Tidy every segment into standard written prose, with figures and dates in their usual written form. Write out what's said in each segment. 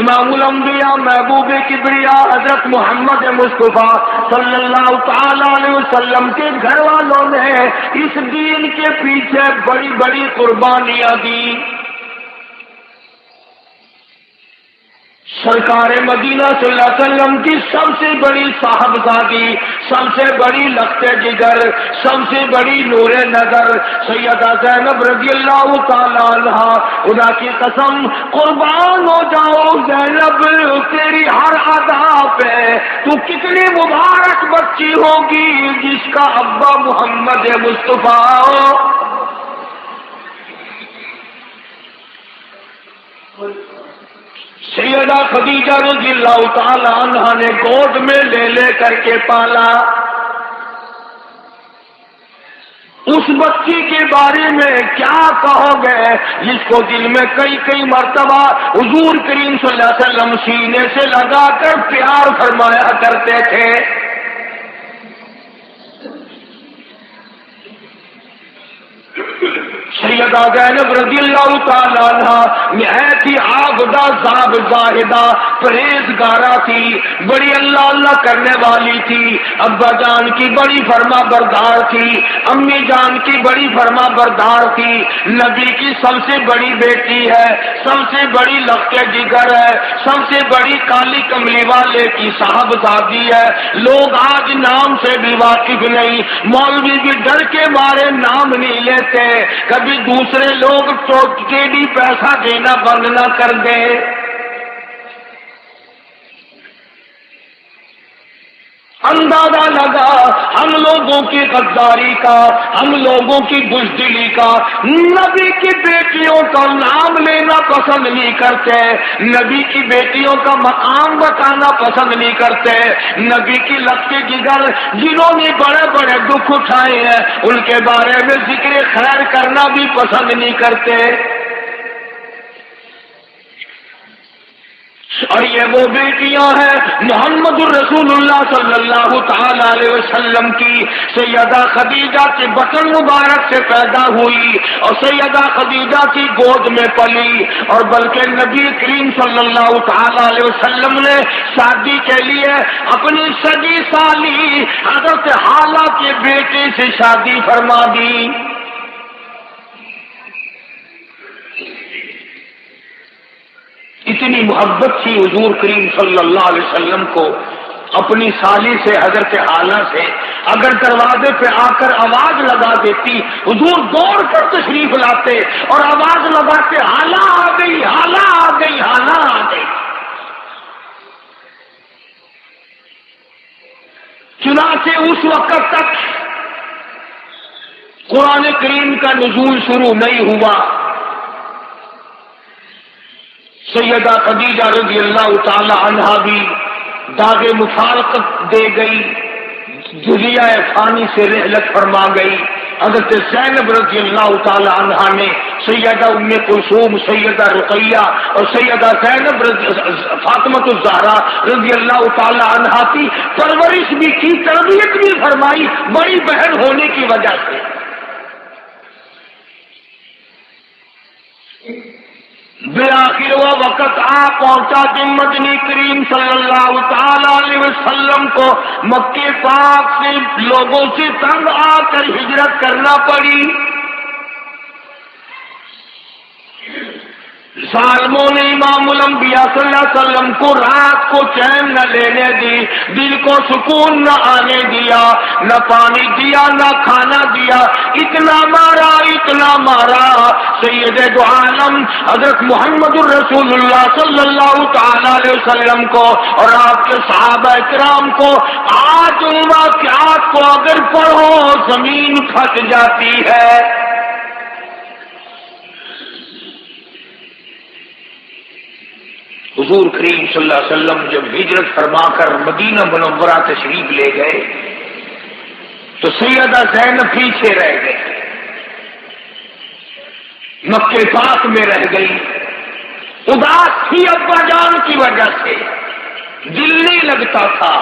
امام الانبیاء محبوب کبریا حضرت محمد مصطفیٰ صلی اللہ تعالی علیہ وسلم کے گھر والوں نے اس دین کے پیچھے بڑی بڑی قربانیاں دی. سرکار مدینہ صلی اللہ علیہ وسلم کی سب سے بڑی صاحبزادی، سب سے بڑی لخت جگر، سب سے بڑی نور نظر سیدہ زینب رضی اللہ تعالی عنہ، خدا کی قسم قربان ہو جاؤ زینب تیری ہر ادا پہ، تو کتنی مبارک بچی ہوگی جس کا ابا محمد مصطفیٰ. سیدہ خدیجہ رضی اللہ تعالی عنہ نے گود میں لے لے کر کے پالا. اس بچی کے بارے میں کیا کہو گے جس کو دل میں کئی کئی مرتبہ حضور کریم صلی اللہ علیہ وسلم سینے سے لگا کر پیار فرمایا کرتے تھے. سیدہ زینب رضی اللہ تعالی عنہ نہایت ہی عابدہ زاہدہ پرہیزگارہ تھی، بڑی اللہ اللہ کرنے والی تھی. ابا جان کی بڑی فرما بردار تھی، امی جان کی بڑی فرما بردار تھی. نبی کی سب سے بڑی بیٹی ہے، سب سے بڑی لخت جگر ہے، سب سے بڑی کالی کملی والے کی صاحبزادی ہے. لوگ آج نام سے بھی واقف نہیں، مولوی بھی ڈر کے مارے نام نہیں لیتے. کبھی دوسرے لوگ ٹوٹ کے بھی پیسہ دینا بند نہ کر دیں. اندازہ لگا ہم لوگوں کی غداری کا، ہم لوگوں کی بزدلی کا. نبی کی بیٹیوں کا نام لینا پسند نہیں کرتے، نبی کی بیٹیوں کا مقام بتانا پسند نہیں کرتے. نبی کی لخت جگر جنہوں نے بڑے بڑے دکھ اٹھائے ہیں ان کے بارے میں ذکر خیر کرنا بھی پسند نہیں کرتے. اور یہ وہ بیٹیاں ہیں محمد الرسول اللہ صلی اللہ تعالی علیہ وسلم کی. سیدہ خدیجہ کے بطن مبارک سے پیدا ہوئی اور سیدہ خدیجہ کی گود میں پلی، اور بلکہ نبی کریم صلی اللہ تعالی علیہ وسلم نے شادی کے لیے اپنی سگی سالی حضرت حالہ کے بیٹے سے شادی فرما دی. اتنی محبت تھی حضور کریم صلی اللہ علیہ وسلم کو اپنی سالی سے، حضرت حالہ سے. اگر دروازے پہ آ کر آواز لگا دیتی حضور دوڑ کر تشریف لاتے اور آواز لگاتے حالہ آ گئی، حالہ آ گئی، حالہ آ گئی. چنانچہ اس وقت تک قرآن کریم کا نزول شروع نہیں ہوا. سیدہ خدیجہ رضی اللہ تعالی عنہا بھی داغ مفارقت دے گئی، دنیا فانی سے رحلت فرما گئی. حضرت زینب رضی اللہ تعالی عنہا نے سیدہ ام کلثوم، سیدہ رقیہ اور سیدہ زینب فاطمۃ الزہرا رضی اللہ تعالی عنہا کی پرورش بھی کی، تربیت بھی فرمائی، بڑی بہن ہونے کی وجہ سے. بالآخر وہ وقت آ پہنچا کہ مدنی کریم صلی اللہ تعالی علیہ وسلم کو مکے پاک سے لوگوں سے تنگ آ کر ہجرت کرنا پڑی. ظالموں نے امام الانبیاء صلی اللہ علیہ وسلم کو رات کو چین نہ لینے دی، دل کو سکون نہ آنے دیا، نہ پانی دیا، نہ کھانا دیا. اتنا مارا، اتنا مارا سید دو عالم حضرت محمد الرسول اللہ صلی اللہ تعالی علیہ وسلم کو اور آپ کے صحابہ کرام کو. آج ان واقعات کو اگر پڑھو زمین پھٹ جاتی ہے. حضور کریم صلی اللہ علیہ وسلم جب ہجرت فرما کر مدینہ منورہ تشریف لے گئے تو سیدہ زینب پیچھے رہ گئے، مکے پاک میں رہ گئی. اداس تھی ابا جان کی وجہ سے، دل نہیں لگتا تھا.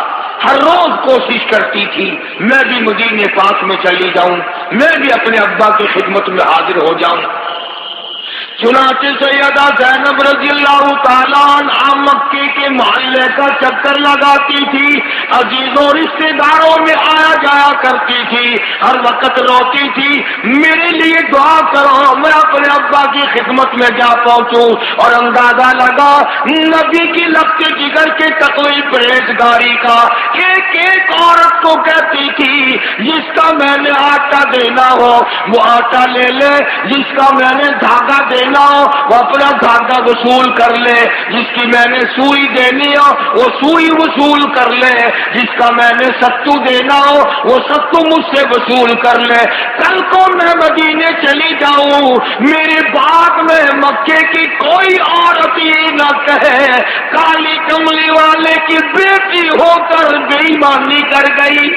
ہر روز کوشش کرتی تھی میں بھی مدینے پاک میں چلی جاؤں، میں بھی اپنے ابا کی خدمت میں حاضر ہو جاؤں. چنانچہ سیدہ زینب رضی اللہ تعالیٰ عنہا مکے کے محلے کا چکر لگاتی تھی، عزیزوں رشتے داروں میں آیا جایا کرتی تھی، ہر وقت روتی تھی میرے لیے دعا کرو میں اپنے ابا کی خدمت میں جا پہنچوں، اور اندازہ لگا نبی کی لگتے جگر کے تقوی پرہیزگاری کا ایک ایک عورت کو کہتی تھی جس کا میں نے آٹا دینا ہو وہ آٹا لے لے، جس کا میں نے دھاگا دینا ہو وہ اپنا دھاگا وصول کر لے، جس کی میں نے سوئی دینی ہو وہ سوئی وصول کر لے، جس کا میں نے ستو دینا ہو وہ ستو مجھ سے وصول کر لے۔ کل کو میں مدینے چلی جاؤں میرے بعد میں مکے کی کوئی عورت یہ نہ کہے کالی کملی والے کی بیٹی ہو کر بے ایمانی کر گئی۔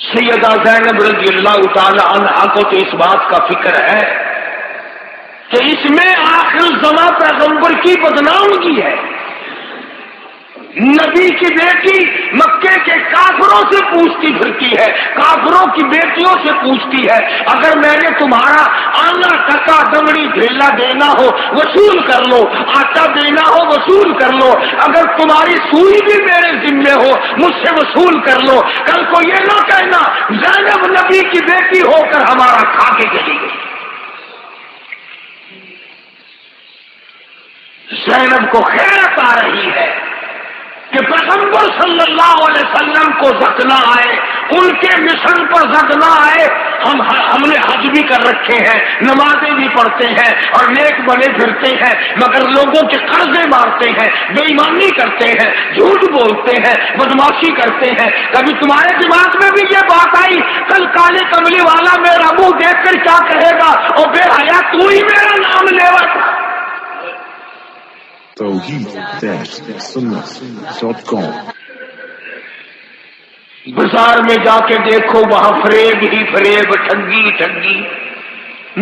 سیدہ زینب رضی اللہ تعالی عنہا کو تو اس بات کا فکر ہے کہ اس میں آخر زمان پیغمبر کی بدنامگی ہے۔ نبی کی بیٹی مکے کے کافروں سے پوچھتی پھرتی ہے، کافروں کی بیٹیوں سے پوچھتی ہے اگر میں نے تمہارا آنا ٹکا دمڑی دھیلا دینا ہو وصول کر لو، آٹا دینا ہو وصول کر لو، اگر تمہاری سوئی بھی میرے ذمے ہو مجھ سے وصول کر لو۔ کل کو یہ نہ کہنا زینب نبی کی بیٹی ہو کر ہمارا کھا کے چلی گئی۔ زینب کو خیرت آ رہی ہے کہ پیغمبر صلی اللہ علیہ وسلم کو زد نہ آئے، ان کے مشن پر زد نہ آئے۔ ہم نے حج بھی کر رکھے ہیں، نمازیں بھی پڑھتے ہیں اور نیک بنے پھرتے ہیں، مگر لوگوں کے قرضے مارتے ہیں، بے ایمانی کرتے ہیں، جھوٹ بولتے ہیں، بدماشی کرتے ہیں۔ کبھی تمہارے دماغ میں بھی یہ بات آئی کل کالے کملی والا میرا منہ دیکھ کر کیا کہے گا اور بے حیا تو ہی میرا نام لیوا تھا؟ توحید-سنت.com بازار میں جا کے دیکھو وہاں فریب ہی فریب، ٹھگی ٹھگی،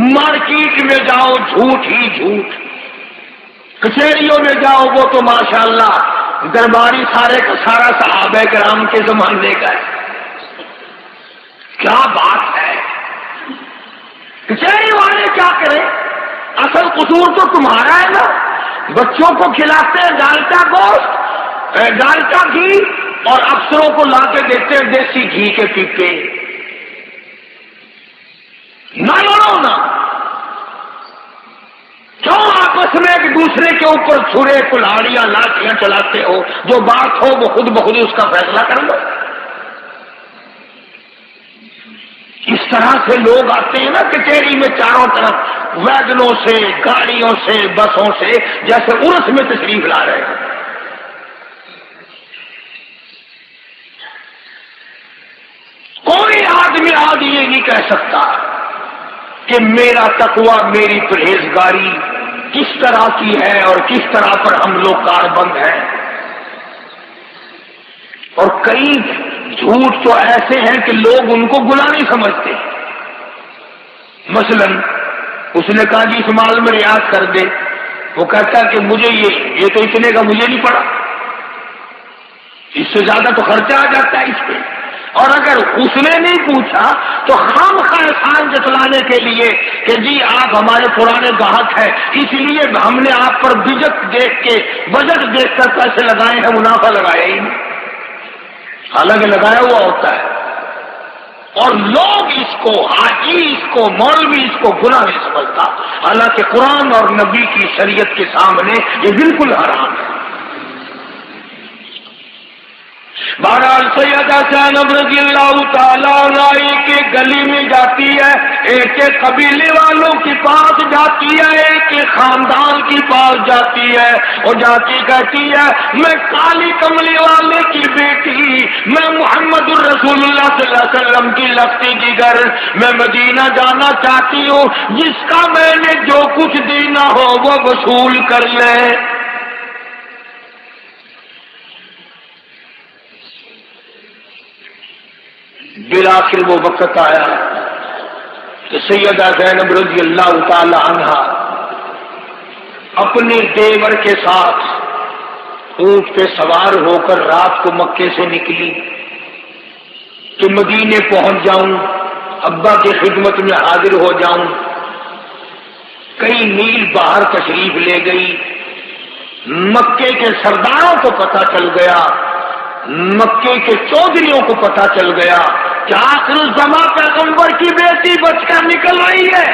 مارکیٹ میں جاؤ جھوٹ ہی جھوٹ، کچہریوں میں جاؤ وہ تو ماشاءاللہ درباری سارے کا سارا صحابہ کرام کے زمانے کا ہے۔ کیا بات ہے، کچہری والے کیا کریں، اصل قصور تو تمہارا ہے نا۔ بچوں کو کھلاتے ہیں ڈالٹا گوشت، ڈالٹا گھی، اور افسروں کو لا کے دیتے ہیں دیسی گھی کے پیپے۔ نہ لڑو نا، کیوں آپس میں ایک دوسرے کے اوپر چھرے کلاڑیاں لاٹیاں چلاتے ہو؟ جو بات ہو وہ خود بخود اس کا فیصلہ کر لو۔ اس طرح سے لوگ آتے ہیں نا کچہری میں چاروں طرف ویگنوں سے، گاڑیوں سے، بسوں سے، جیسے عرس میں تشریف لا رہے ہیں۔ کوئی آدمی آج یہ نہیں کہہ سکتا کہ میرا تقویٰ، میری پرہیزگاری کس طرح کی ہے اور کس طرح پر ہم لوگ کاربند ہیں۔ اور کئی جھوٹ تو ایسے ہیں کہ لوگ ان کو گناہ نہیں سمجھتے۔ مثلا اس نے کہا جی اس مال میں ریاض کر دے، وہ کہتا ہے کہ مجھے یہ تو اتنے کا مجھے نہیں پڑا، اس سے زیادہ تو خرچہ آ جاتا ہے اس پہ۔ اور اگر اس نے نہیں پوچھا تو خام خواہ احسان جتلانے کے لیے کہ جی آپ ہمارے پرانے گاہک ہیں اس لیے ہم نے آپ پر بجٹ دیکھ کر پیسے لگائے ہیں، منافع لگایا ہی نہیں، حالانکہ لگایا ہوا ہوتا ہے۔ اور لوگ اس کو، حاجی اس کو، مولوی اس کو گناہ نہیں سمجھتا، حالانکہ قرآن اور نبی کی شریعت کے سامنے یہ بالکل حرام ہے۔ بہرحال سیدہ زینب رضی اللہ تعالیٰ عنہا ایک ایک گلی میں جاتی ہے، ایک ایک قبیلے والوں کے پاس جاتی ہے، ایک ایک خاندان کے پاس جاتی ہے، اور جاتی کہتی ہے میں کالی کملی والے کی بیٹی، میں محمد الرسول اللہ صلی اللہ علیہ وسلم کی لگتی جگر، میں مدینہ جانا چاہتی ہوں، جس کا میں نے جو کچھ دینا ہو وہ وصول کر لے۔ بالآخر وہ وقت آیا کہ سیدہ زینب رضی اللہ تعالی عنہا اپنے دیور کے ساتھ اونٹ پہ سوار ہو کر رات کو مکے سے نکلی کہ مدینے پہنچ جاؤں، ابا کی خدمت میں حاضر ہو جاؤں. کئی میل باہر تشریف لے گئی. مکے کے سرداروں کو پتہ چل گیا، مکے کے چودھریوں کو پتہ چل گیا کہ آخر الزماں پیغمبر کی بیٹی بچ کر نکل رہی ہے.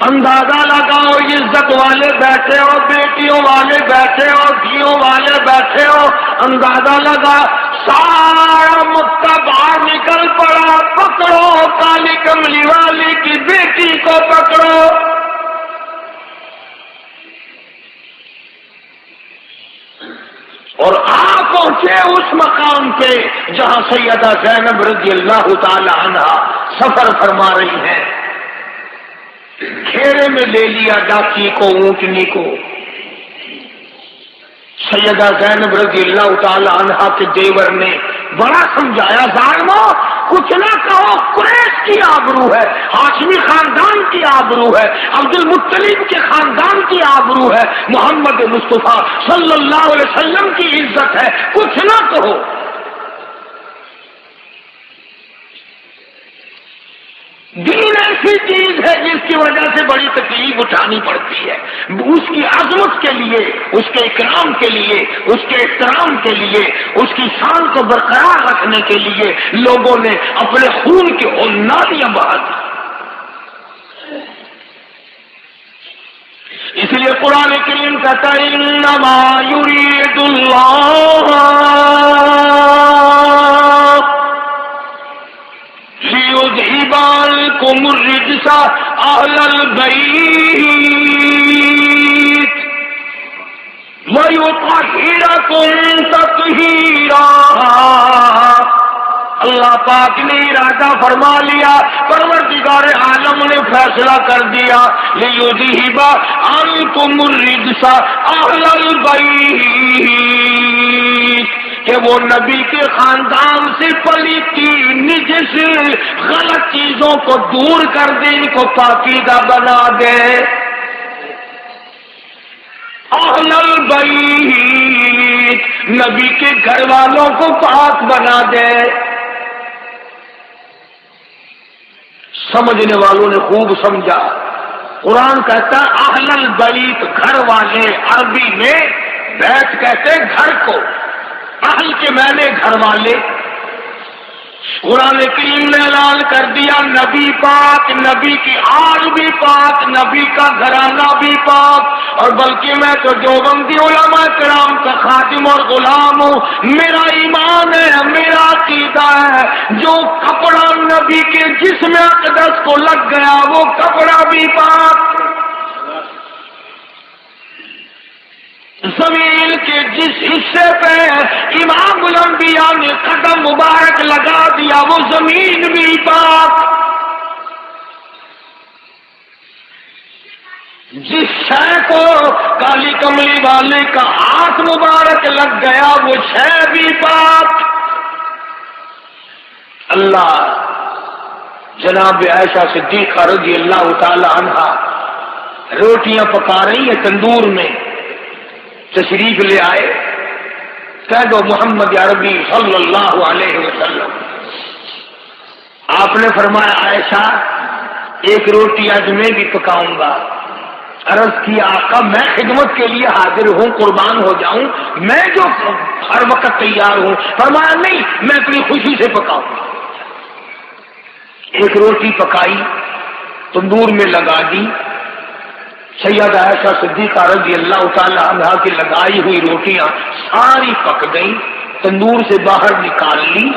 اندازہ لگاؤ، عزت والے بیٹھے ہو، بیٹیوں والے بیٹھے ہو، دھیوں والے بیٹھے ہو، اندازہ لگا سارا مکہ باہر نکل پڑا. پکڑو کالی کملی والی کی بیٹی کو پکڑو. اور آپ پہنچے اس مقام پہ جہاں سیدہ زینب رضی اللہ تعالی عنہا سفر فرما رہی ہیں. گھیرے میں لے لیا ڈاکی کو، اونٹنی کو. سیدہ زینب رضی اللہ تعالی عنہا کے دیور نے بڑا سمجھایا، ظالمو کچھ نہ کہو، قریش کی آبرو ہے، ہاشمی خاندان کی آبرو ہے، عبد المطلب کے خاندان کی آبرو ہے، محمد مصطفیٰ صلی اللہ علیہ وسلم کی عزت ہے، کچھ نہ کہو. دین ایسی چیز ہے جس کی وجہ سے بڑی تکلیف اٹھانی پڑتی ہے. اس کی عظمت کے لیے، اس کے اکرام کے لیے، اس کے احترام کے لیے، اس کی شان کو برقرار رکھنے کے لیے لوگوں نے اپنے خون کی نالیاں بہا دی. اس لیے قرآن کریم کہتا ہے انما یرید اللہ لِيُذْهِبَ عَنْكُمُ الرِّجْسَ أَهْلَ الْبَيْتِ وَيُطَهِّرَكُمْ تَطْهِيرًا. اللہ پاک نے ارادہ فرما لیا، پروردگار عالم نے فیصلہ کر دیا لِيُذْهِبَ عَنْكُمُ الرِّجْسَ أَهْلَ الْبَيْتِ کہ وہ نبی کے خاندان سے پلیتی نجس غلط چیزوں کو دور کر دے، ان کو پاکیزہ بنا دے. اہل البیت نبی کے گھر والوں کو پاک بنا دے. سمجھنے والوں نے خوب سمجھا. قرآن کہتا اہل البیت گھر والے، عربی میں بیت کہتے گھر کو، اہل کے معنی گھر والے. قرآن کریم نے اعلان کر دیا نبی پاک، نبی کی آل بھی پاک، نبی کا گھرانہ بھی پاک. اور بلکہ میں تو دیوبندی علماء کرام کا خادم اور غلام ہوں. میرا ایمان ہے، میرا عقیدہ ہے، جو کپڑا نبی کے جسم اقدس کو لگ گیا وہ کپڑا بھی پاک. زمین کے جس حصے پہ امام الانبیاء نے قدم مبارک لگا دیا وہ زمین بھی پاک. جس شے کو کالی کملی والے کا ہاتھ مبارک لگ گیا وہ شے بھی پاک. اللہ جناب عائشہ صدیقہ رضی اللہ تعالی عنہا روٹیاں پکا رہی ہیں تندور میں، تشریف لے آئے. کہہ دو محمد عربی صلی اللہ علیہ وسلم. آپ نے فرمایا عائشہ ایک روٹی آج میں بھی پکاؤں گا. عرض کیا آقا میں خدمت کے لیے حاضر ہوں، قربان ہو جاؤں، میں جو ہر وقت تیار ہوں. فرمایا نہیں، میں اپنی خوشی سے پکاؤں گا. ایک روٹی پکائی، تندور میں لگا دی. سیدہ عائشہ صدیقہ رضی اللہ تعالی عنہا کی لگائی ہوئی روٹیاں ساری پک گئیں، تندور سے باہر نکال لی.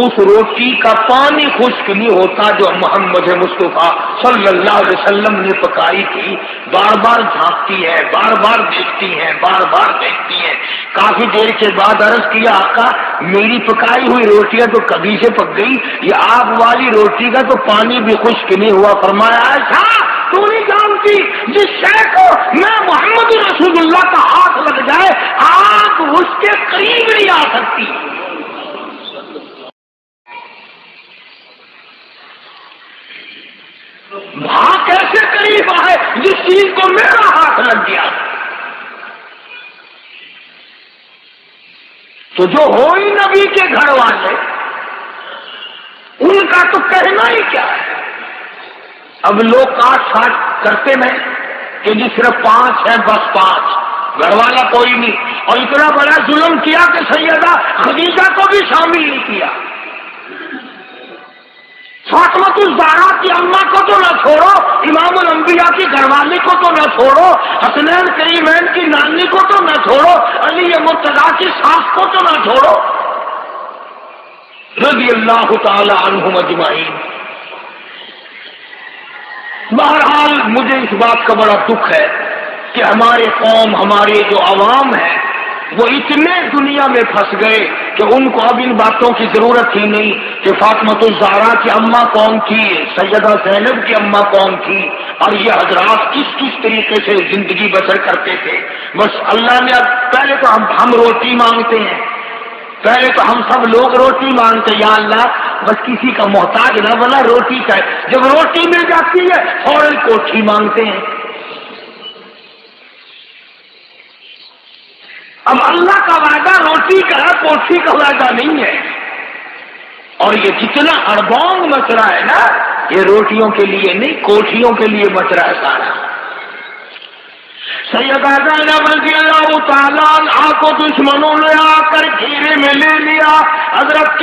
اس روٹی کا پانی خشک نہیں ہوتا جو محمد مصطفیٰ صلی اللہ علیہ وسلم نے پکائی تھی. بار بار جھانکتی ہے، بار بار دیکھتی ہیں، بار بار دیکھتی ہیں. کافی دیر کے بعد عرض کیا آقا میری پکائی ہوئی روٹیاں تو کبھی سے پک گئی، یہ آپ والی روٹی کا تو پانی بھی خشک نہیں ہوا. فرمایا ایسا تو نہیں جانتی جس شے کو میں محمد رسول اللہ کا ہاتھ لگ جائے آپ اس کے قریب نہیں آ سکتی. وہاں کیسے قریب آئے جس چیز کو میرا ہاتھ لگ گیا. تو جو ہو ہی نبی کے گھر والے دین کا تو کہنا ہی کیا ہے. اب لوگ کاٹ ساٹ کرتے میں کہ جی صرف 5 ہیں، بس 5، گھر والا کوئی نہیں. اور اتنا بڑا ظلم کیا کہ سیدہ خدیجہ کو بھی شامل نہیں کیا. فاطمۃ الزہرا کی اماں کو تو نہ چھوڑو، امام الانبیاء کی گھر والی کو تو نہ چھوڑو، حسنین کریمین کی نانی کو تو نہ چھوڑو، علی مرتضیٰ کی ساس کو تو نہ چھوڑو، رضی اللہ تعالی عنہم اجمعین. بہرحال مجھے اس بات کا بڑا دکھ ہے کہ ہمارے قوم، ہمارے جو عوام ہیں وہ اتنے دنیا میں پھنس گئے کہ ان کو اب ان باتوں کی ضرورت ہی نہیں کہ فاطمۃ الزہرا کی اماں کون تھی، سیدہ زینب کی اماں کون تھی، اور یہ حضرات کس کس طریقے سے زندگی بسر کرتے تھے. بس اللہ نے اب پہلے تو ہم روٹی مانگتے ہیں، پہلے تو ہم سب لوگ روٹی مانگتے، یا اللہ بس کسی کا محتاج نہ بنا، روٹی کا. جب روٹی مل جاتی ہے فوراً کوٹھی مانگتے ہیں. اب اللہ کا وعدہ روٹی کا ہے، کوٹھی کا وعدہ نہیں ہے. اور یہ جتنا اربونگ مچ رہا ہے نا، یہ روٹیوں کے لیے نہیں، کوٹھیوں کے لیے مچ رہا ہے سارا. سیدہ زینب رضی اللہ تعالیٰ عنہا کو دشمنوں نے آ کر گھیرے میں لے لیا. حضرت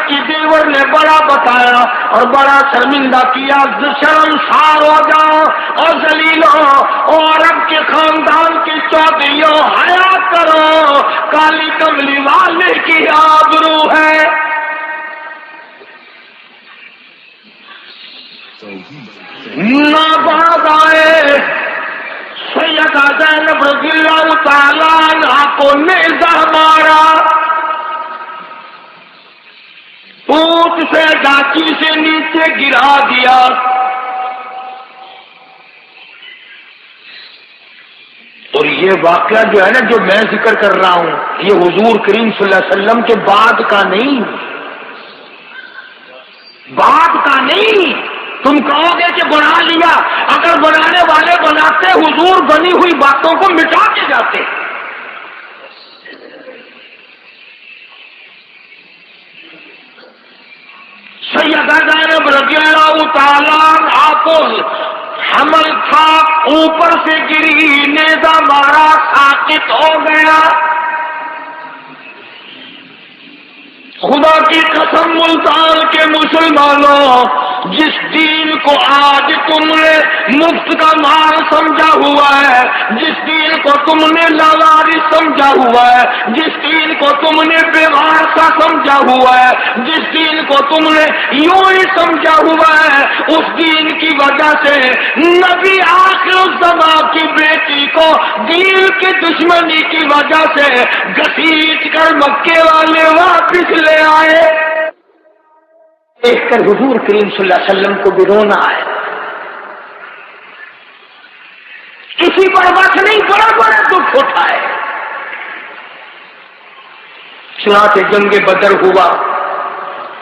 کی دیور نے بڑا بتایا اور بڑا شرمندہ کیا. شرمسار ہو جاؤ اور ذلیل ہو، اور عرب کے خاندان کی چودھریوں حیا کرو، کالی کملی والے کی آبرو ہے. نہ باز آئے. سیدہ زینب رضی اللہ تعالیٰ عنہا کو نیزہ مارا، اونٹ سے ڈاچی سے نیچے گرا دیا. اور یہ واقعہ جو ہے نا، جو میں ذکر کر رہا ہوں، یہ حضور کریم صلی اللہ علیہ وسلم کے بعد کا نہیں، بعد کا نہیں. تم کہو گے کہ بنا لیا، اگر بنانے والے بناتے حضور بنی ہوئی باتوں کو مٹا کے جاتے. سیدہ زینب رضی اللہ تعالیٰ عنہا کو حمل تھا، اوپر سے گری، نیزہ مارا، ساقط ہو گیا. خدا کی قسم ملتان کے مسلمانوں، جس دین کو آج تم نے مفت کا مال سمجھا ہوا ہے، جس دین کو تم نے لاوارث سمجھا ہوا ہے، جس دین کو تم نے بے وارثہ سمجھا ہوا ہے، جس دین کو تم نے یوں ہی سمجھا ہوا ہے، اس دین کی وجہ سے نبی آخر الزمان کی بیٹی کو دین کی دشمنی کی وجہ سے گھسیٹ کر مکے والے واپس لے آئے. دیکھ کر حضور کریم صلی اللہ علیہ وسلم کو بھی رونا آئے. کسی پر بس نہیں، بڑا بڑا دکھ اٹھائے. چنانچہ جنگ بدر ہوا.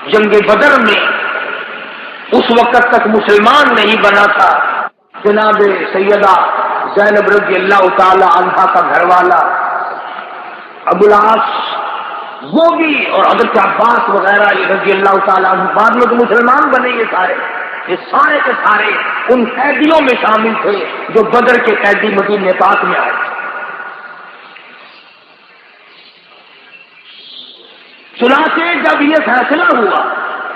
جنگ بدر میں اس وقت تک مسلمان نہیں بنا تھا جناب سیدہ زینب رضی اللہ تعالی عنہا کا گھر والا ابو العاص، وہ بھی، اور حضرت عباس وغیرہ یہ رضی اللہ تعالیٰ عنہ بعد میں تو مسلمان بنے. یہ سارے کے سارے ان قیدیوں میں شامل تھے جو بدر کے قیدی مدینہ پاک میں آئے. چنانچہ جب یہ فیصلہ ہوا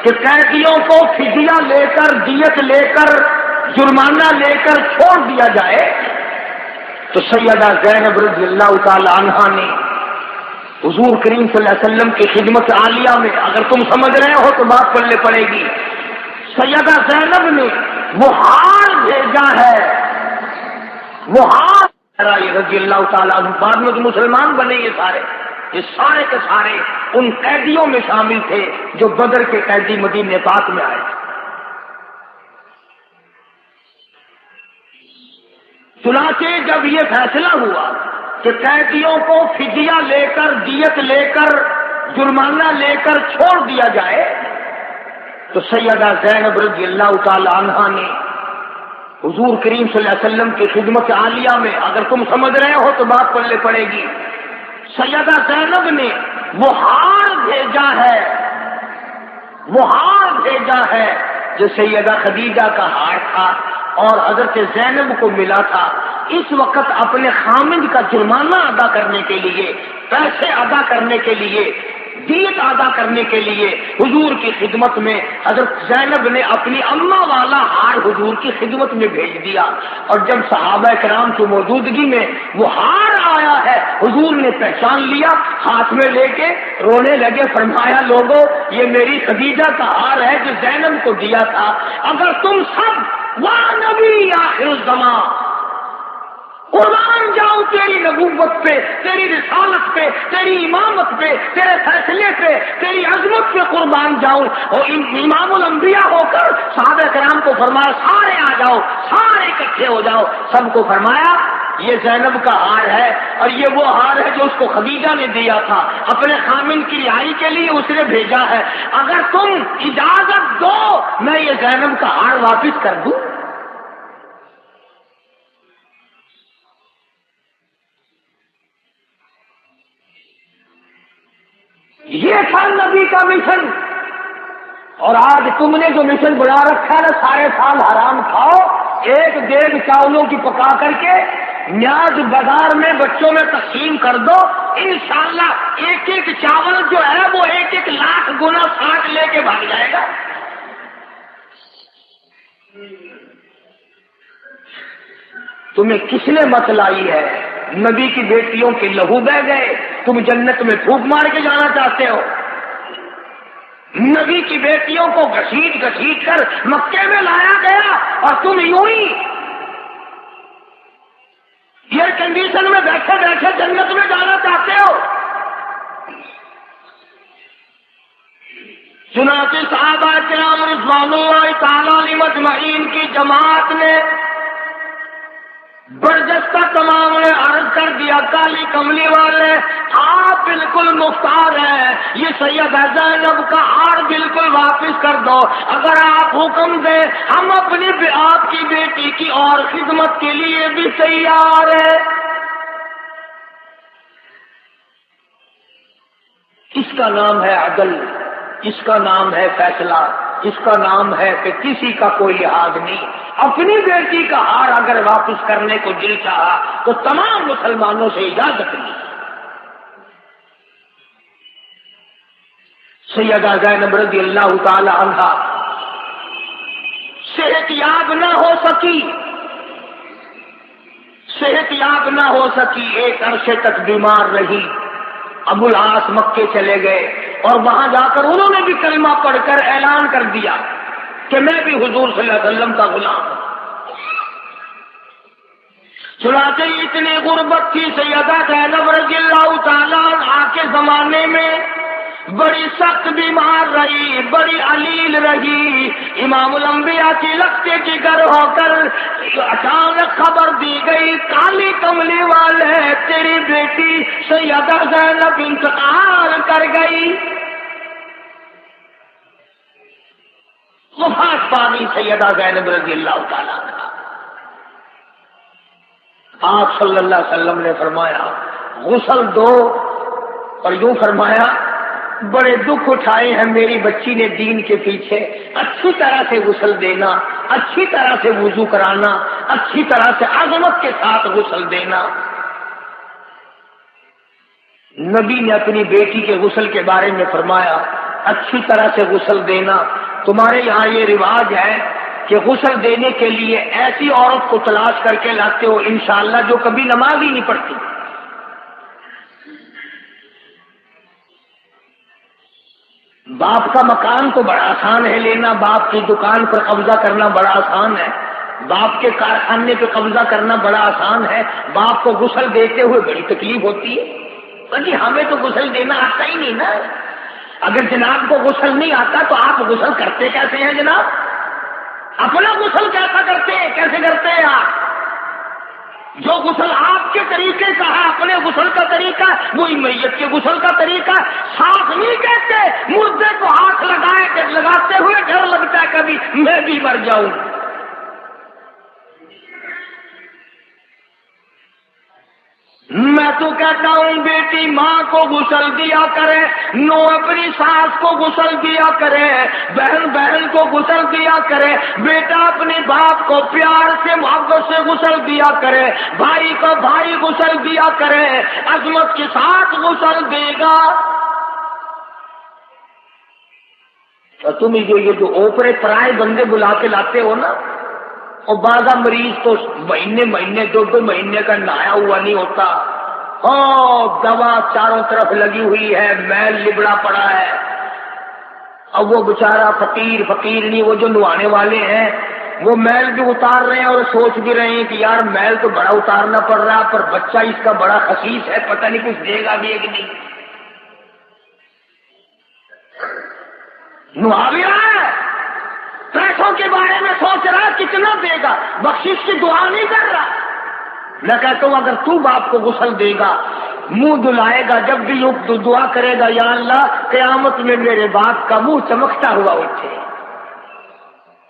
کہ قیدیوں کو فدیہ لے کر، دیت لے کر، جرمانہ لے کر چھوڑ دیا جائے، تو سیدہ زینب رضی اللہ تعالی عنہا نے حضور کریم صلی اللہ علیہ وسلم کی خدمت عالیہ میں، اگر تم سمجھ رہے ہو تو بات پڑھنے پڑے گی، سیدہ زینب نے وہ ہار بھیجا ہے، وہ ہار رضی اللہ تعالیٰ عنہ بعد میں تو مسلمان بنے. یہ سارے کے سارے ان قیدیوں میں شامل تھے جو بدر کے قیدی مدینہ پاک میں آئے. چنانچہ جب یہ فیصلہ ہوا کہ قیدیوں کو فدیہ لے کر، دیت لے کر، جرمانہ لے کر چھوڑ دیا جائے، تو سیدہ زینب رضی اللہ تعالی عنہا نے حضور کریم صلی اللہ علیہ وسلم کی خدمت عالیہ میں، اگر تم سمجھ رہے ہو تو بات پڑھنے پڑے گی، سیدہ زینب نے وہ ہار بھیجا ہے، وہ ہار بھیجا ہے جو سیدہ خدیجہ کا ہار تھا اور حضرت زینب کو ملا تھا، اس وقت اپنے خامند کا جرمانہ ادا کرنے کے لیے، پیسے ادا کرنے کے لیے، دیت ادا کرنے کے لیے حضور کی خدمت میں حضرت زینب نے اپنی اماں والا ہار حضور کی خدمت میں بھیج دیا۔ اور جب صحابہ کرام کی موجودگی میں وہ ہار آیا ہے، حضور نے پہچان لیا، ہاتھ میں لے کے رونے لگے، فرمایا لوگوں یہ میری خدیجہ کا ہار ہے جو زینب کو دیا تھا، اگر تم سب واہ نبی آخر الزمان قربان جاؤ تیری نبوت پہ، تیری رسالت پہ، تیری امامت پہ، تیرے فیصلے پہ، تیری عظمت پہ قربان جاؤں، اور امام الانبیاء ہو کر صحابہ کرام کو فرمایا سارے آ جاؤ، سارے اکٹھے ہو جاؤ، سب کو فرمایا یہ زینب کا ہار ہے، اور یہ وہ ہار ہے جو اس کو خدیجہ نے دیا تھا، اپنے خامند کی رہائی کے لیے اس نے بھیجا ہے، اگر تم اجازت دو میں یہ زینب کا ہار واپس کر دوں۔ یہ تھا نبی کا مشن، اور آج تم نے جو مشن بنا رکھا ہے نا، سارے سال حرام کھاؤ، ایک دیگ چاولوں کی پکا کر کے نیاز بازار میں بچوں میں تقسیم کر دو، انشاءاللہ ایک ایک چاول جو ہے وہ 1-1 لاکھ گنا 60 لے کے بھاگ جائے گا۔ تمہیں کس نے مت لائی ہے؟ نبی کی بیٹیوں کے لہو بہ گئے، تم جنت میں پھونک مار کے جانا چاہتے ہو؟ نبی کی بیٹیوں کو گھسیٹ گھسیٹ کر مکے میں لایا گیا اور تم یوں ہی ایئر کنڈیشن میں بیٹھے بیٹھے جنت میں جانا چاہتے ہو؟ چنانچہ صحابہ کرام رضوان اللہ تعالی علیہم اجمعین کی جماعت نے برجستہ تمام نے عرض کر دیا، کالی کملی والے آپ بالکل مختار ہیں، یہ سیدہ زینب کا ہار بالکل واپس کر دو، اگر آپ حکم دیں ہم اپنی آپ کی بیٹی کی اور خدمت کے لیے بھی تیار ہیں۔ اس کا نام ہے عدل، اس کا نام ہے فیصلہ، اس کا نام ہے کہ کسی کا کوئی لحاظ نہیں۔ اپنی بیٹی کا ہار اگر واپس کرنے کو دل چاہا تو تمام مسلمانوں سے اجازت لی۔ سیدہ زینب رضی اللہ تعالی عنہا صحت یاب نہ ہو سکی، صحت یاب نہ ہو سکی، ایک عرصے تک بیمار رہی۔ ابو العاص مکے چلے گئے اور وہاں جا کر انہوں نے بھی کلمہ پڑھ کر اعلان کر دیا کہ میں بھی حضور صلی اللہ علیہ وسلم کا غلام ہوں۔ چنانچہ اتنی غربت تھی سیدہ زینب رضی اللہ تعالیٰ عنہا کے زمانے میں، بڑی سخت بیمار رہی، بڑی علیل رہی۔ امام الانبیاء کی لگتے جگر ہو کر اچانک خبر دی گئی، کالی کملی والے تیری بیٹی سیدہ زینب انتقال کر گئی، وفات پا گئی سیدہ زینب رضی اللہ تعالیٰ عنہا۔ آپ صلی اللہ علیہ وسلم نے فرمایا غسل دو، اور یوں فرمایا بڑے دکھ اٹھائے ہیں میری بچی نے دین کے پیچھے، اچھی طرح سے غسل دینا، اچھی طرح سے وضو کرانا، اچھی طرح سے عظمت کے ساتھ غسل دینا۔ نبی نے اپنی بیٹی کے غسل کے بارے میں فرمایا اچھی طرح سے غسل دینا۔ تمہارے یہاں یہ رواج ہے کہ غسل دینے کے لیے ایسی عورت کو تلاش کر کے لاتے ہو انشاءاللہ جو کبھی نماز ہی نہیں پڑھتی۔ باپ کا مکان تو بڑا آسان ہے لینا، باپ کی دکان پر قبضہ کرنا بڑا آسان ہے، باپ کے کارخانے پہ قبضہ کرنا بڑا آسان ہے، باپ کو غسل دیتے ہوئے بڑی تکلیف ہوتی ہے۔ بلکہ ہمیں تو غسل دینا آتا ہی نہیں نا۔ اگر جناب کو غسل نہیں آتا تو آپ غسل کرتے کیسے ہیں جناب؟ اپنا غسل کیسا کرتے ہیں، کیسے کرتے ہیں آپ؟ جو غسل آپ کے طریقے کا ہے، اپنے غسل کا طریقہ، وہی میت کے غسل کا طریقہ۔ صاف نہیں کہتے، مردے کو ہاتھ لگاتے ہوئے ڈر لگتا ہے کبھی میں بھی مر جاؤں۔ میں تو کہتا ہوں بیٹی ماں کو غسل دیا کرے، نو اپنی ساس کو غسل دیا کرے، بہن بہن کو غسل دیا کرے، بیٹا اپنے باپ کو پیار سے محبت سے غسل دیا کرے، بھائی کو بھائی غسل دیا کرے، عظمت کے ساتھ غسل دے گا۔ اور تم یہ جو اوپرے پرائے بندے بلا کے لاتے ہو نا، اور بعض مریض تو مہینے دو مہینے کا نہایا ہوا نہیں ہوتا، دوا چاروں طرف لگی ہوئی ہے، میل لبڑا پڑا ہے، اب وہ بیچارہ فقیر نہیں، وہ جو نہانے والے ہیں وہ میل بھی اتار رہے ہیں اور سوچ بھی رہے ہیں کہ یار میل تو بڑا اتارنا پڑ رہا ہے، پر بچہ اس کا بڑا خسیس ہے، پتہ نہیں کچھ دے گا بھی ہے کہ نہیں۔ نہا بھی رہا ہے، پیسوں کے بارے میں سوچ رہا کتنا دے گا، بخشش کی دعا نہیں کر رہا۔ میں کہتا ہوں اگر تو باپ کو غسل دے گا، منہ دھلائے گا، جب بھی دعا کرے گا یا اللہ قیامت میں میرے باپ کا منہ چمکتا ہوا اٹھے،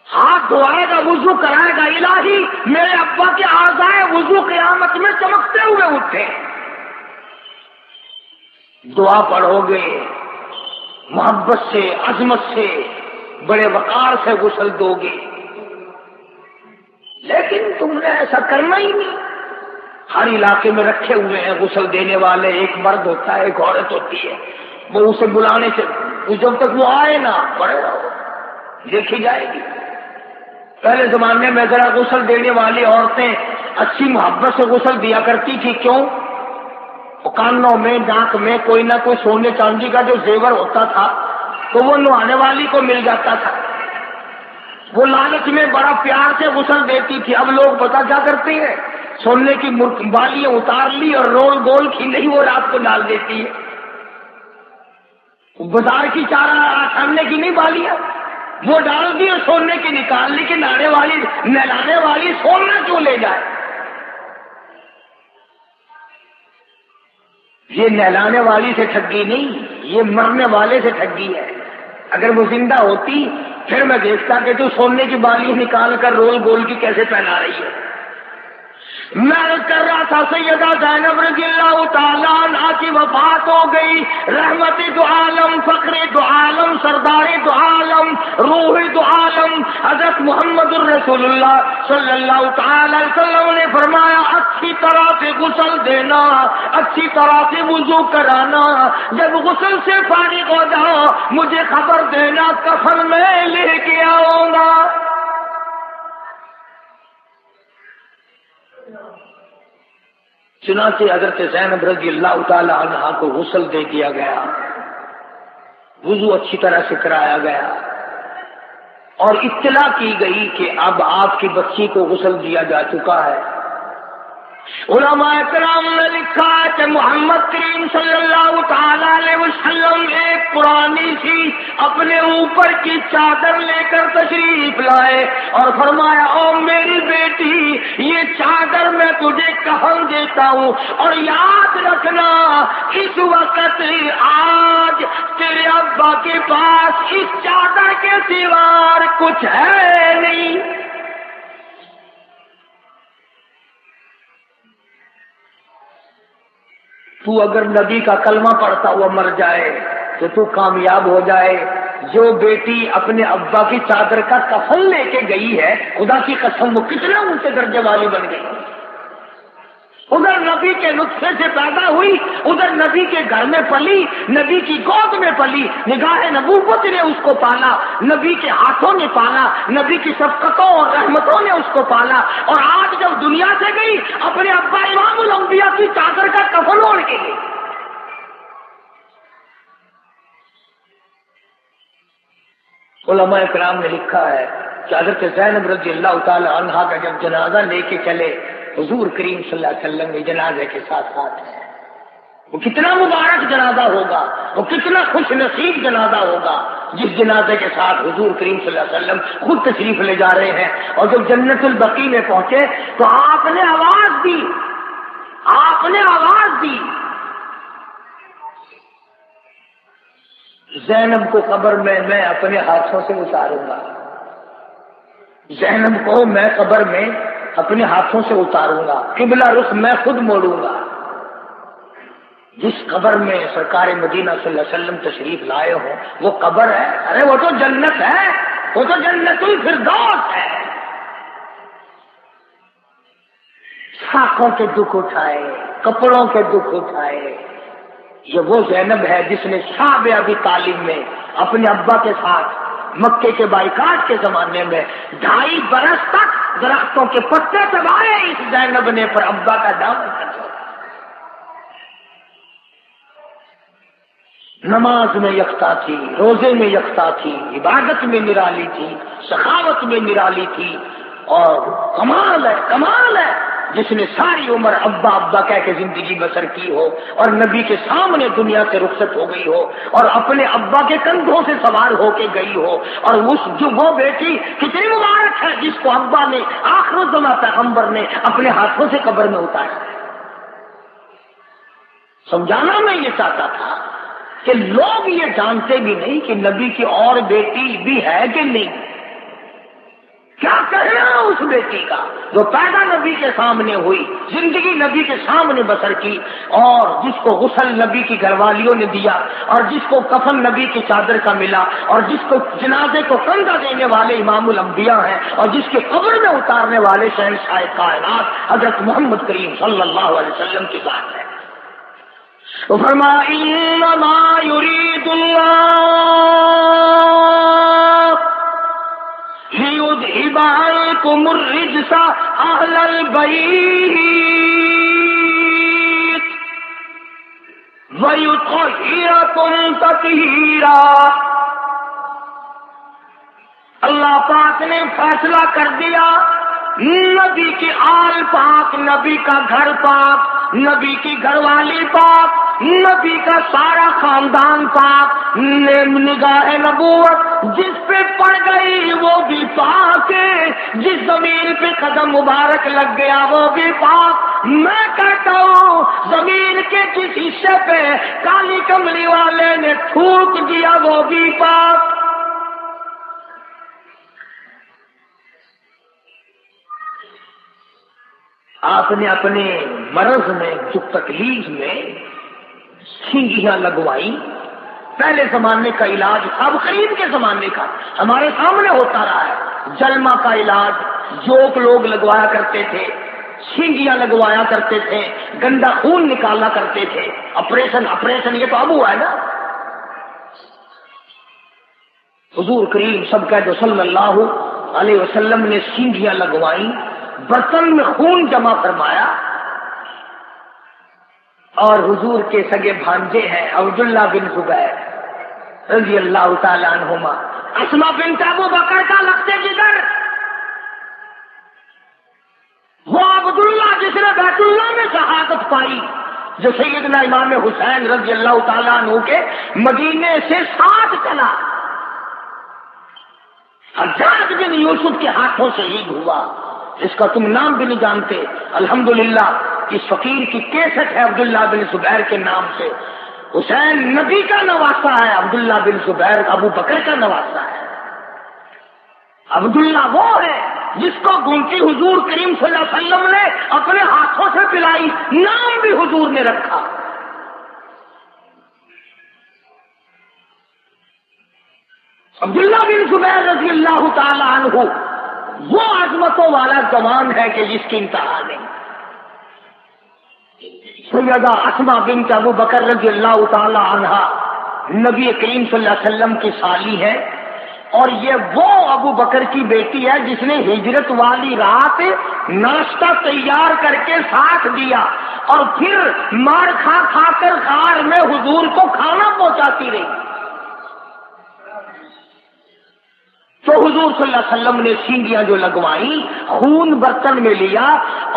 ہاتھ دھوائے گا، وضو کرائے گا، الہی میرے ابا کے اعضائے وضو قیامت میں چمکتے ہوئے اٹھے۔ دعا پڑھو گے محبت سے، عظمت سے، بڑے وقار سے غسل دو گے، لیکن تم نے ایسا کرنا ہی نہیں۔ ہر علاقے میں رکھے ہوئے ہیں غسل دینے والے، ایک مرد ہوتا ہے ایک عورت ہوتی ہے، وہ اسے بلانے سے جب تک وہ آئے نا پڑے رہو، دیکھی جائے گی۔ پہلے زمانے میں ذرا غسل دینے والی عورتیں اچھی محبت سے غسل دیا کرتی تھی، کیوں؟ کانوں میں ناک میں کوئی نہ کوئی سونے چاندی کا جو زیور ہوتا تھا تو وہ نہانے والی کو مل جاتا تھا، وہ لالچ میں بڑا پیار سے غسل دیتی تھی۔ اب لوگ پتہ کیا کرتے ہیں، سونے کی بالیاں اتار لی اور رول گول کی نہیں وہ رات کو ڈال دیتی ہے، بازار کی چارہ سامنے کی نہیں بالیاں وہ ڈال دی اور سونے کی نکال لی کہ نہلانے والی سونا کیوں لے جائے۔ یہ نہلانے والی سے ٹھگی نہیں، یہ مرنے والے سے ٹھگی ہے۔ اگر وہ زندہ ہوتی پھر میں دیکھتا کہ تو سونے کی بالی نکال کر رول گول کی کیسے پہنا رہی ہے۔ میں کر رہا تھا سیدہ زینب رضی اللہ تعالیٰ عنہا کی وفات ہو گئی، رحمت دو عالم، فخر دو عالم، سردار دو عالم، روح دو عالم حضرت محمد الرسول اللہ صلی اللہ تعالی علیہ وسلم نے فرمایا اچھی طرح سے غسل دینا، اچھی طرح سے وضو کرانا، جب غسل سے فارغ ہو جاؤ مجھے خبر دینا، کفن میں لے کے آؤں گا۔ چنانچہ حضرت زینب رضی اللہ تعالی عنہا کو غسل دے دیا گیا، وضو اچھی طرح سے کرایا گیا اور اطلاع کی گئی کہ اب آپ کی بچی کو غسل دیا جا چکا ہے۔ علماء کرام نے لکھا ہے کہ محمد کریم صلی اللہ تعالی علیہ وسلم ایک پرانی سی اپنے اوپر کی چادر لے کر تشریف لائے اور فرمایا او میری بیٹی یہ چادر میں تجھے کفن دیتا ہوں، اور یاد رکھنا اس وقت آج تیرے ابا کے پاس اس چادر کے سوا کچھ ہے نہیں۔ تو اگر نبی کا کلمہ پڑھتا ہوا مر جائے تو تو کامیاب ہو جائے۔ جو بیٹی اپنے ابا کی چادر کا کفن لے کے گئی ہے، خدا کی قسم وہ کتنا اونچے درجے والی بن گئی۔ ادھر نبی کے نطفے سے پیدا ہوئی، ادھر نبی کے گھر میں پلی، نبی کی گود میں پلی، نگاہ نبوت نے اس کو پالا، نبی کے ہاتھوں نے پالا، نبی کی شفقتوں اور رحمتوں نے اس کو پالا، اور آج جب دنیا سے گئی اپنے ابا امام الانبیاء کی چادر کا کفن اوڑھ کے گئی۔ علماء کرام نے لکھا ہے کہ حضرت زینب رضی اللہ تعالی عنہا کا جب جنازہ لے کے چلے حضور کریم صلی اللہ علیہ وسلم کے جنازے کے ساتھ ساتھ ہے، وہ کتنا مبارک جنازہ ہوگا، وہ کتنا خوش نصیب جنازہ ہوگا جس جنازے کے ساتھ حضور کریم صلی اللہ علیہ وسلم خود تشریف لے جا رہے ہیں۔ اور جب جنت البقیع میں پہنچے تو آپ نے آواز دی، زینب کو قبر میں اپنے ہاتھوں سے اتاروں گا، زینب کو میں قبر میں اپنے ہاتھوں سے اتاروں گا، قبلہ رخ میں خود موڑوں گا۔ جس قبر میں سرکار مدینہ صلی اللہ علیہ وسلم تشریف لائے ہوں وہ قبر ہے؟ ارے وہ تو جنت ہے، وہ تو جنت الفردوس ہے۔ ساکھوں کے دکھ اٹھائے، کپڑوں کے دکھ اٹھائے۔ یہ وہ زینب ہے جس نے شعب ابی طالب میں اپنے ابا کے ساتھ مکے کے بائیکاٹ کے زمانے میں 2.5 برس تک درختوں کے پتے چبائے اس زینب نے، پر ابا کا دامن نہ چھوڑا۔ نماز میں یکتا تھی، روزے میں یکتا تھی، عبادت میں نرالی تھی، سخاوت میں نرالی تھی، اور کمال ہے، کمال ہے جس نے ساری عمر ابا ابا کہہ کے زندگی بسر کی ہو اور نبی کے سامنے دنیا سے رخصت ہو گئی ہو اور اپنے ابا کے کندھوں سے سوار ہو کے گئی ہو، اور اس جو وہ بیٹی کتنی مبارک ہے جس کو ابا نے آخر الزماں پیغمبر نے اپنے ہاتھوں سے قبر میں اتارا۔ سمجھانا میں یہ چاہتا تھا کہ لوگ یہ جانتے بھی نہیں کہ نبی کی اور بیٹی بھی ہے کہ نہیں۔ کیا کہنا اس بیٹی کا جو پیدا نبی کے سامنے ہوئی، زندگی نبی کے سامنے بسر کی، اور جس کو غسل نبی کی گھر والیوں نے دیا، اور جس کو کفن نبی کی چادر کا ملا، اور جس کو جنازے کو کندھا دینے والے امام الانبیاء ہیں، اور جس کے قبر میں اتارنے والے شہنشاہ کائنات حضرت محمد کریم صلی اللہ علیہ وسلم کی ذات ہے۔ تو فرمایا انما یرید اللہ لیذھب عنکم الرجس اہل البیت ویطہرکم تطہیرا۔ اللہ پاک نے فیصلہ کر دیا، نبی کی آل پاک، نبی کا گھر پاک، نبی کی گھر والی پاک، نبی کا سارا خاندان پاک، نگاہ نبوت جس پہ پڑ گئی وہ بھی پاک ہے، جس زمین پہ قدم مبارک لگ گیا وہ بھی پاک۔ میں کہتا ہوں زمین کے جس حصے پہ کالی کملی والے نے تھوک دیا وہ بھی پاک۔ آپ نے اپنے مرض میں، جو تکلیف میں سینگیاں لگوائی، پہلے زمانے کا علاج تھا، اب قریب کے زمانے کا ہمارے سامنے ہوتا رہا ہے۔ جلما کا علاج جوک لوگ لگوایا کرتے تھے، سینگیاں لگوایا کرتے تھے، گندا خون نکالا کرتے تھے، آپریشن یہ تو اب ہوا ہے نا۔ حضور کریم سب کہہ دو صلی اللہ علیہ وسلم نے سینگیاں لگوائیں، برتن میں خون جمع فرمایا، اور حضور کے سگے بھانجے ہیں عبداللہ بن زبیر رضی اللہ تعالی عنہما، اسما بنت ابو بکر کا لگتے جگر، وہ عبداللہ جس نے بیت اللہ میں شہادت پائی، جو سیدنا امام حسین رضی اللہ تعالی عنہ کے مدینے سے ساتھ چلا، حجاج بن یوسف کے ہاتھوں شہید ہوا، جس کا تم نام بھی نہیں جانتے۔ الحمدللہ اس فقیر کی کیسٹ ہے عبداللہ بن زبیر کے نام سے۔ حسین نبی کا نواسا ہے، عبداللہ بن زبیر ابو بکر کا نواسا ہے۔ عبداللہ وہ ہے جس کو گنتی حضور کریم صلی اللہ علیہ وسلم نے اپنے ہاتھوں سے پلائی، نام بھی حضور نے رکھا۔ عبداللہ بن زبیر رضی اللہ تعالی عنہ وہ عظمتوں والا جوان ہے کہ جس کی انتہا نہیں۔ سیدہ اسما بنت ابو بکر رضی اللہ تعالی عنہا نبی کریم صلی اللہ علیہ وسلم کی سالی ہے، اور یہ وہ ابو بکر کی بیٹی ہے جس نے ہجرت والی رات ناشتہ تیار کر کے ساتھ دیا، اور پھر مار کھا کھا کر غار میں حضور کو کھانا پہنچاتی رہی۔ تو حضور صلی اللہ علیہ وسلم نے سینگیاں جو لگوائیں، خون برتن میں لیا،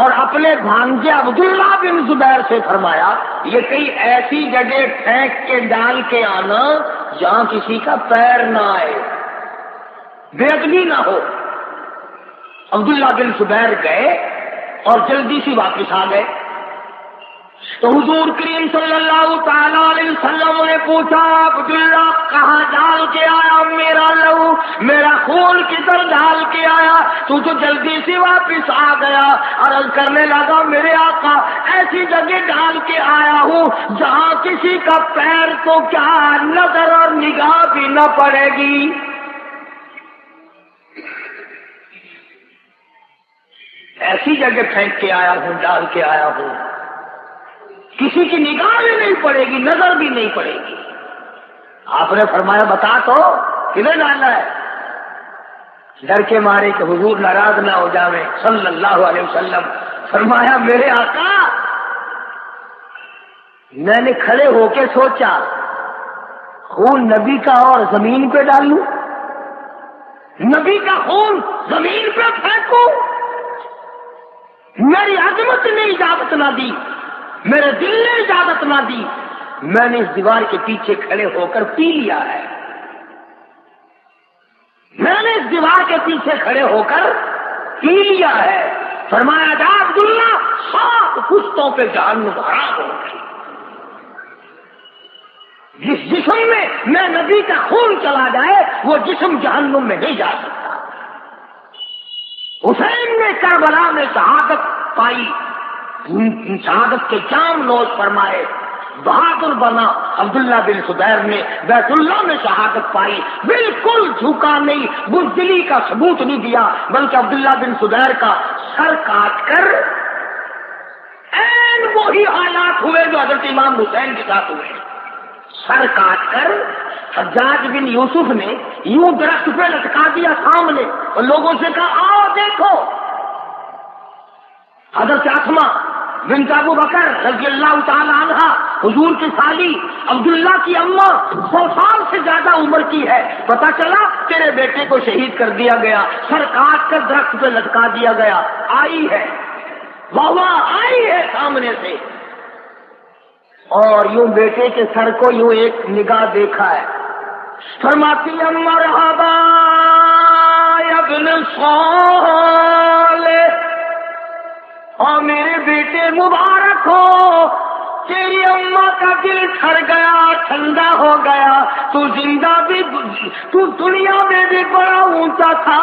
اور اپنے بھانجے عبداللہ بن زبیر سے فرمایا یہ کئی ایسی جگہ پھینک کے ڈال کے آنا جہاں کسی کا پیر نہ آئے، بے ادبی نہ ہو۔ عبداللہ بن زبیر گئے اور جلدی سے واپس آ گئے، تو حضور کریم صلی اللہ تعالی علیہ وسلم نے پوچھا عبداللہ کہاں ڈال کے آیا میرا لہو، میرا خون کدھر ڈال کے آیا؟ تو جلدی سے واپس آ گیا۔ عرض کرنے لگا میرے آقا ایسی جگہ ڈال کے آیا ہوں جہاں کسی کا پیر تو کیا نظر اور نگاہ بھی نہ پڑے گی۔ ایسی جگہ پھینک کے آیا ہوں، ڈال کے آیا ہوں، کسی کی نگاہ بھی نہیں پڑے گی، نظر بھی نہیں پڑے گی۔ آپ نے فرمایا بتا تو کدھر ڈالا ہے؟ ڈر کے مارے کہ حضور ناراض نہ ہو جاویں صلی اللہ علیہ وسلم، فرمایا میرے آقا میں نے کھڑے ہو کے سوچا خون نبی کا اور زمین پہ ڈالوں، نبی کا خون زمین پہ پھینکوں؟ میری عظمت نے اجازت نہ دی، میرے دل نے اجازت نہ دی، میں نے اس دیوار کے پیچھے کھڑے ہو کر پی لیا ہے، میں نے اس دیوار کے پیچھے کھڑے ہو کر پی لیا ہے۔ فرمایا جا عبداللہ 7 پشتوں پہ جہنم حرام ہو گئی۔ جس جسم میں نبی کا خون چلا جائے وہ جسم جہنم میں نہیں جا سکتا۔ حسین نے کربلا میں شہادت پائی، شہادت کے جام نوش فرمائے، بہادر بنا۔ عبداللہ بن زبیر نے بیت اللہ میں شہادت پائی، بالکل جھکا نہیں، بزدلی کا ثبوت نہیں دیا، بلکہ عبداللہ بن زبیر کا سر کاٹ کر این وہی حالات ہوئے جو حضرت امام حسین کے ساتھ ہوئے، سر کاٹ کر حجاج بن یوسف نے یوں درخت پہ لٹکا دیا سامنے اور لوگوں سے کہا آؤ دیکھو۔ حضرت اسما بنت ابو بکر رضی اللہ تعالی عنہ حضور کی سالی عبداللہ کی اماں 100 سال سے زیادہ عمر کی ہے، پتہ چلا تیرے بیٹے کو شہید کر دیا گیا، سر کاٹ کر درخت پہ لٹکا دیا گیا، آئی ہے واہ آئی ہے سامنے سے، اور یوں بیٹے کے سر کو یوں ایک نگاہ دیکھا ہے، فرماتی مرحبا ابن صالح، اور میرے بیٹے مبارک ہو، تیری اماں کا دل ٹھر گیا، ٹھنڈا ہو گیا، تو زندہ بھی، تو دنیا میں بھی بڑا اونچا تھا،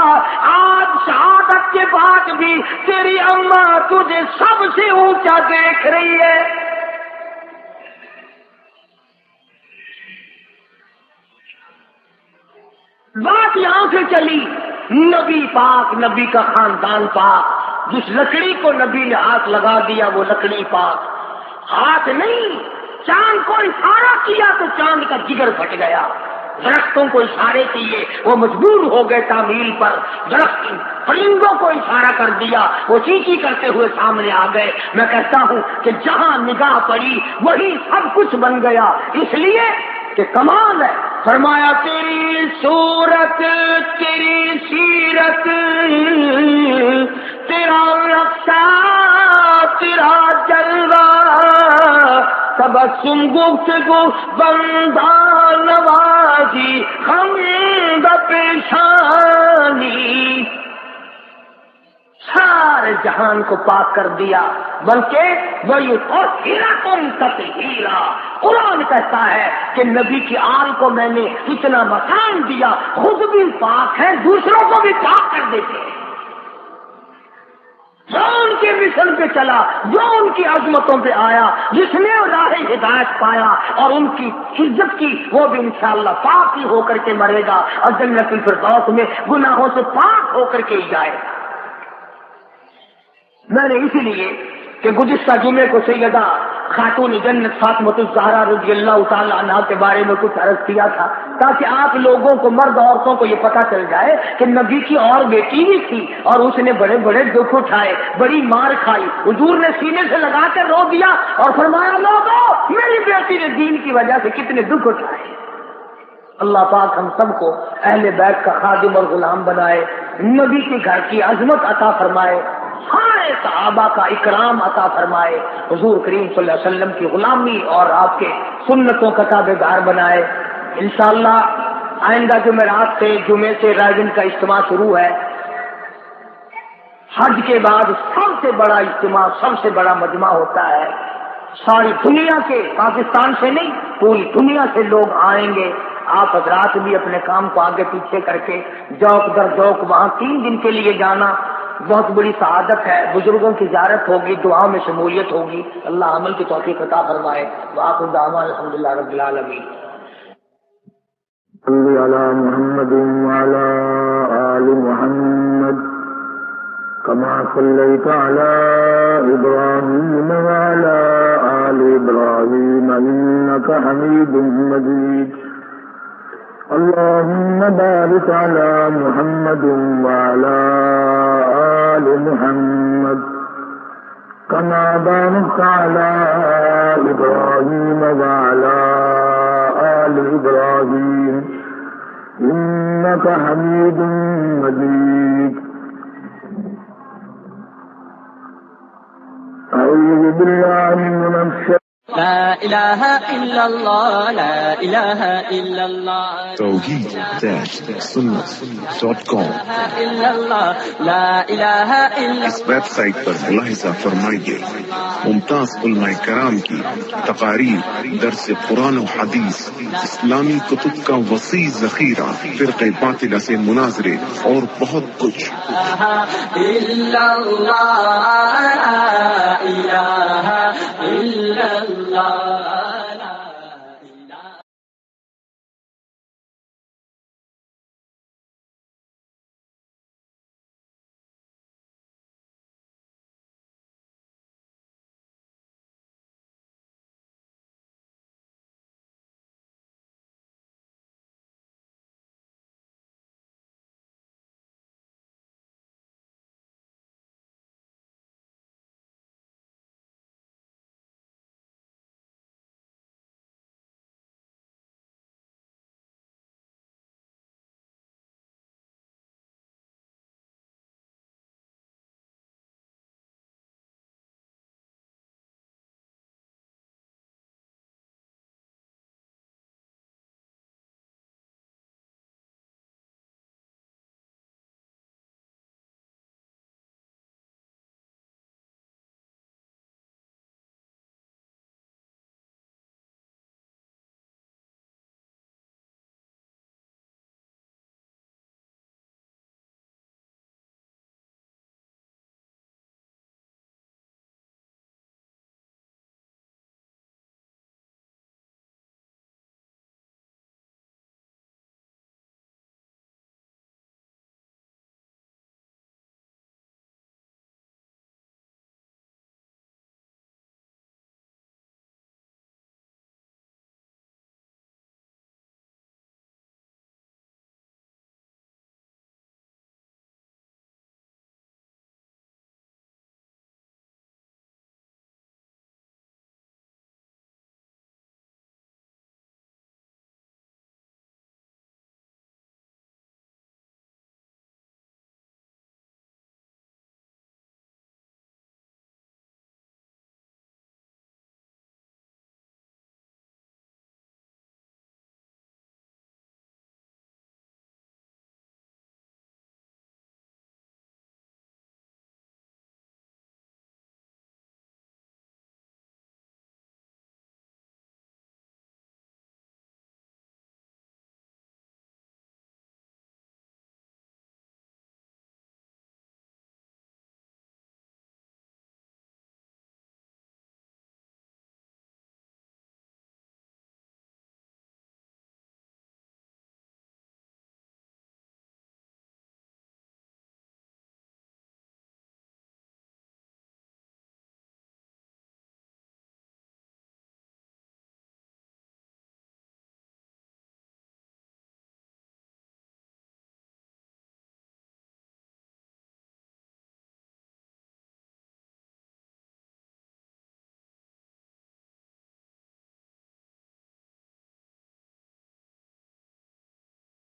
آج شہادت کے بعد بھی تیری اماں تجھے سب سے اونچا دیکھ رہی ہے۔ بات یہاں سے چلی، نبی پاک، نبی کا خاندان پاک، جس لکڑی کو نبی نے ہاتھ لگا دیا وہ لکڑی پاک، ہاتھ نہیں، چاند کو اشارہ کیا تو چاند کا جگر پھٹ گیا، درختوں کو اشارے کیے وہ مجبور ہو گئے تعمیل پر، درخت پرندوں کو اشارہ کر دیا وہ چیخی کرتے ہوئے سامنے آ گئے۔ میں کہتا ہوں کہ جہاں نگاہ پڑی وہی سب کچھ بن گیا، اس لیے کہ کمال ہے۔ فرمایا تیری صورت، تیری سیرت، تیرا نقشہ، تیرا جلوہ، تبسم گفتگو بندہ نوازی خمد پیشانی، سارے جہان کو پاک کر دیا، بلکہ وہی طہیرکم تطہیرا، قرآن کہتا ہے کہ نبی کی آل کو میں نے اتنا مقام دیا، خود بھی پاک ہے، دوسروں کو بھی پاک کر دیتے ہیں۔ جو ان کے مشن پہ چلا، جو ان کی عظمتوں پہ آیا، جس نے راہ ہدایت پایا اور ان کی عزت کی، وہ بھی انشاءاللہ پاک ہی ہو کر کے مرے گا اور جنت الفردوس میں گناہوں سے پاک ہو کر کے ہی جائے گا۔ میں نے اسی لیے کہ گزشتہ جمعے کو سیدہ خاتون جنت فاطمۃ الزہرا رضی اللہ تعالی عنہا کے بارے میں کچھ عرض کیا تھا، تاکہ آپ لوگوں کو، مرد عورتوں کو یہ پتہ چل جائے کہ نبی کی اور بیٹی بھی تھی اور اس نے بڑے بڑے دکھ اٹھائے، بڑی مار کھائی، حضور نے سینے سے لگا کر رو دیا اور فرمایا لوگوں میری بیٹی نے دین کی وجہ سے کتنے دکھ اٹھائے۔ اللہ پاک ہم سب کو اہل بیت کا خادم اور غلام بنائے، نبی کے گھر کی عظمت عطا فرمائے، سارے صحابہ کا اکرام عطا فرمائے، حضور کریم صلی اللہ علیہ وسلم کی غلامی اور آپ کے سنتوں کا تابع دار بنائے۔ انشاءاللہ آئندہ جمعرات سے، جمعے سے رائجن کا اجتماع شروع ہے۔ حج کے بعد سب سے بڑا اجتماع، سب سے بڑا مجمع ہوتا ہے، ساری دنیا کے، پاکستان سے نہیں پوری دنیا سے لوگ آئیں گے. آپ حضرات بھی اپنے کام کو آگے پیچھے کر کے جوک در جوک وہاں 3 دن کے لیے جانا بہت بڑی سعادت ہے. بزرگوں کی زیارت ہوگی، دعاؤں میں شمولیت ہوگی. اللہ عمل کی توفیق عطا فرمائے. وآخر دعوانا الحمدللہ رب العالمین. صلی علی محمد وعلی آل محمد كما صليت على إبراهيم وعلى آل إبراهيم إنك حميد مجيد. اللهم بارك على محمد وعلى آل محمد كما باركت على إبراهيم وعلى آل إبراهيم إنك حميد مجيد. أعوذ بالله من الشيطان. لا إله إلا الله لا إله إلا الله توحید-sunnat.com إلا الله لا إله إلا اس ویب سائٹ پر ملاحظہ فرمائیے ممتاز علماء کرام کی تقاریر، درس قرآن و حدیث، اسلامی کتب کا وسیع ذخیرہ، فرقہ باطلہ سے مناظرے اور بہت کچھ. إلا الله لا إله إلا الله